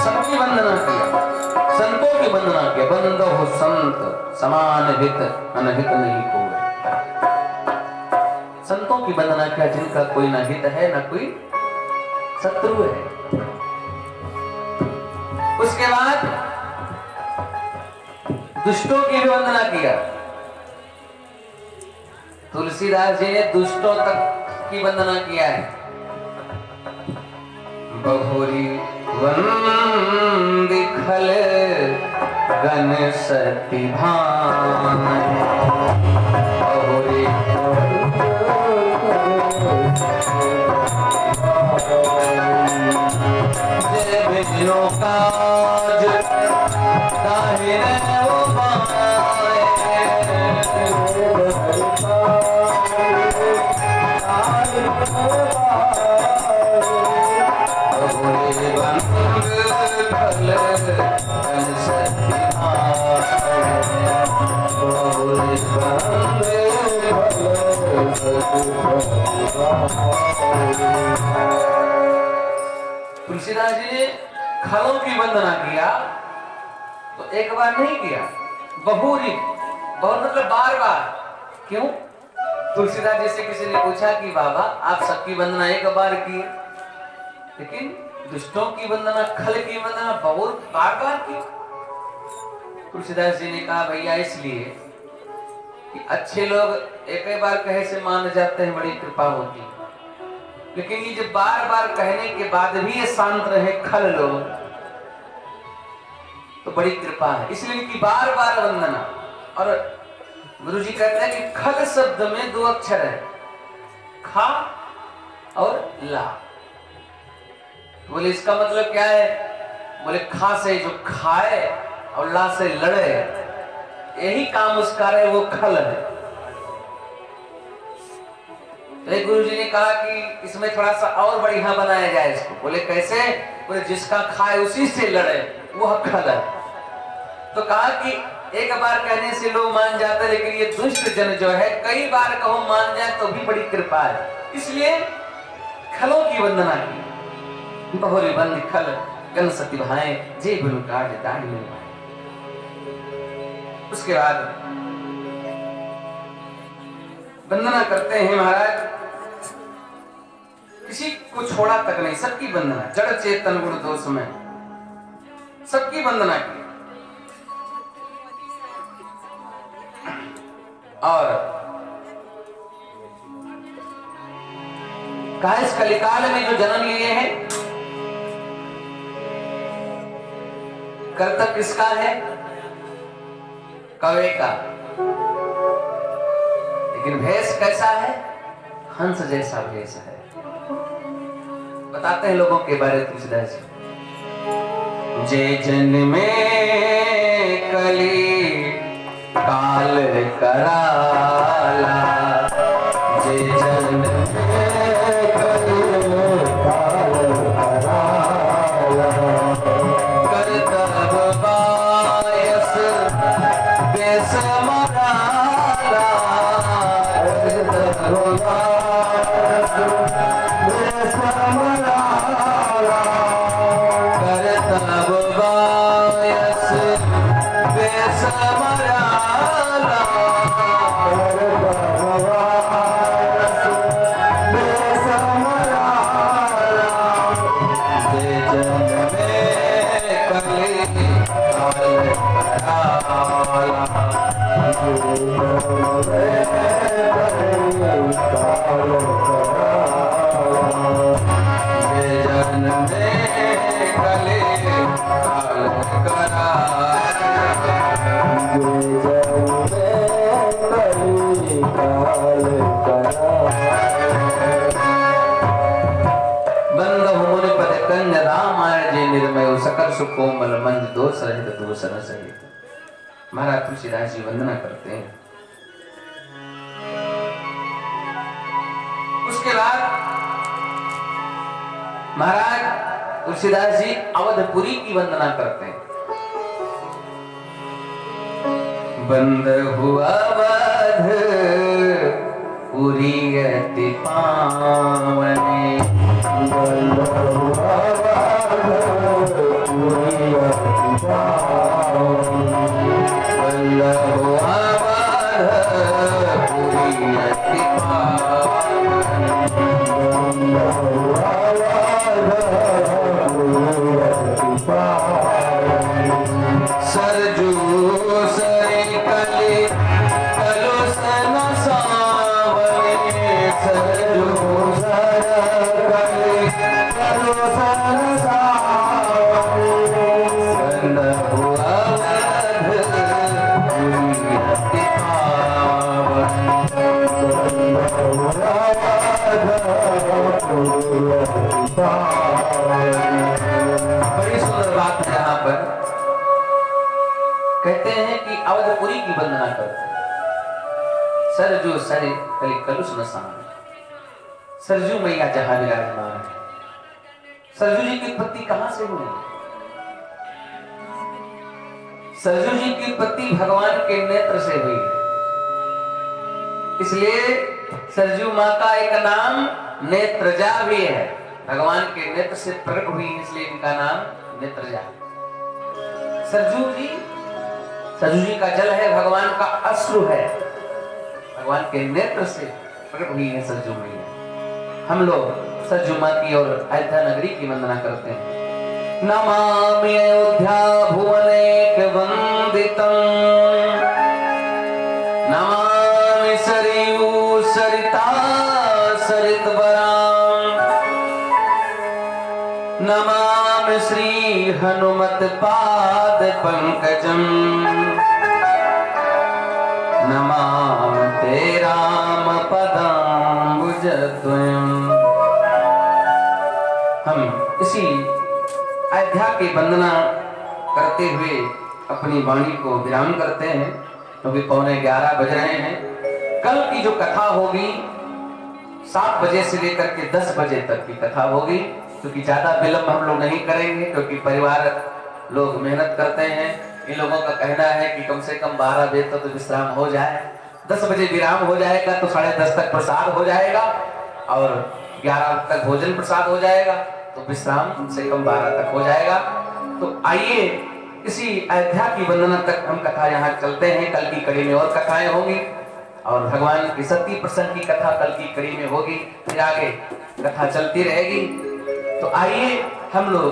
सबकी वंदना किया, संतों की वंदना किया। बंधु संत समान हित अनहित नहीं कोई। संतों की वंदना किया जिनका कोई ना हित है ना कोई शत्रु है। उसके बाद दुष्टों की भी वंदना किया। तुलसीदास जी ने दुष्टों तक की वंदना किया है। बहुरी वंदी खल गण सती भान, बहुरी जय बिजनो काज काहे वो पाए, बहुरी वंदी खल गण सती भान, बहुरी वंदी तुलसीदास जी ने खलों की वंदना किया तो एक बार नहीं किया, बहुरी, बहुत मतलब बार बार। क्यों? तुलसीदास जी से किसी ने पूछा कि बाबा आप सबकी वंदना एक बार की, लेकिन दुष्टों की वंदना, खल की वंदना बहुत बार बार की। तुलसीदास जी ने कहा भैया इसलिए कि अच्छे लोग एक ही बार कहे से मान जाते हैं, बड़ी कृपा होती है, लेकिन ये जब बार बार कहने के बाद भी ये शांत रहे खल लोग, तो बड़ी कृपा है, इसलिए इनकी बार बार वंदना। और गुरु जी कहते हैं कि खल शब्द में दो अक्षर है, खा और ला। बोले इसका मतलब क्या है? बोले खा से जो खाए और ला से लड़े, यही काम उसका है, वो खल है। तो गुरु जी ने कहा कि इसमें थोड़ा सा और बढ़िया बनाया जाए इसको। बोले कैसे? बोले जिसका खाए उसी से लड़े, वह खल है। तो कहा कि एक बार कहने से लोग मान जाते, लेकिन ये दुष्ट जन जो है कई बार कहो मान जाए तो भी बड़ी कृपा है, इसलिए खलों की वंदना की। बहुरी बंद खल गण सती भाए, जे गुरु काज दाढ़ी में भाए। उसके बाद वंदना करते हैं महाराज, किसी को छोड़ा तक नहीं, सबकी वंदना, जड़ चेतन गुण दोष में सबकी वंदना की। और कहा इस कलिकाल में जो जन्म लिए हैं, कर्तव्य किसका है? कवे का, लेकिन भेष कैसा है? हंस जैसा भेष है। बताते हैं लोगों के बारे में तुलसीदास जी। जे जन में कली काल कराला, जे जन में कली काल कराला, करतब बायस बेस मराला, करतब बायस बेस मराला, करतब बायस बेस मराला, कोमल मंद दोष रहित दोष न सहित। महाराज तुलसीदास जी वंदना करते हैं। उसके बाद महाराज तुलसीदास जी अवधपुरी की वंदना करते हैं। बंद हुआ अवध पुरी अति पावने, बंद हुआ सरजू बड़ी सुंदर बात है यहाँ पर। कहते हैं कि अवधपुरी की वंदना करते सरजू सरे कली कलुष न सान, सरजू मैया जहां विराजमान है। सरजू जी की उत्पत्ति कहां से हुई? सरजू जी की उत्पत्ति भगवान के नेत्र से हुई, इसलिए सरजू मां का एक नाम नेत्रजा भी है। भगवान के नेत्र से प्रकट हुई, इसलिए इनका नाम नेत्रजा। सरजू जी का जल है, भगवान का अश्रु है, भगवान के नेत्र से प्रकट हुई है सरजू मैया। हम लोग सरजू मां की और अयोध्या नगरी की वंदना करते हैं। नमामि अयोध्या भुवनेक वंदितं, नमामि सरयू सरिता सरितवरां, नमामि श्री हनुमत पाद पंकजं, नमामि राम पदाम्बुजद्वयम्। हम इसी अयोध्या की वंदना करते हुए अपनी वाणी को विराम करते हैं, क्योंकि 11:15 बज रहे हैं। कल की जो कथा होगी 7 बजे से लेकर के 10 बजे तक की कथा होगी, क्योंकि ज्यादा विलंब हम लोग नहीं करेंगे, क्योंकि परिवार लोग मेहनत करते हैं। इन लोगों का कहना है कि कम से कम 12 बजे तक तो विश्राम हो जाए। 10 बजे विराम हो जाएगा तो 10:30 तक प्रसाद हो जाएगा, और 11 तक भोजन प्रसाद हो जाएगा, तो विश्राम कम से कम 12 तक हो जाएगा। तो आइए इसी अयोध्या की वंदना तक हम कथा यहाँ चलते हैं। कल की कड़ी में और कथाएं होंगी, और भगवान की सती प्रसंग की कथा कल की कड़ी में होगी, फिर आगे कथा चलती रहेगी। तो आइए हम लोग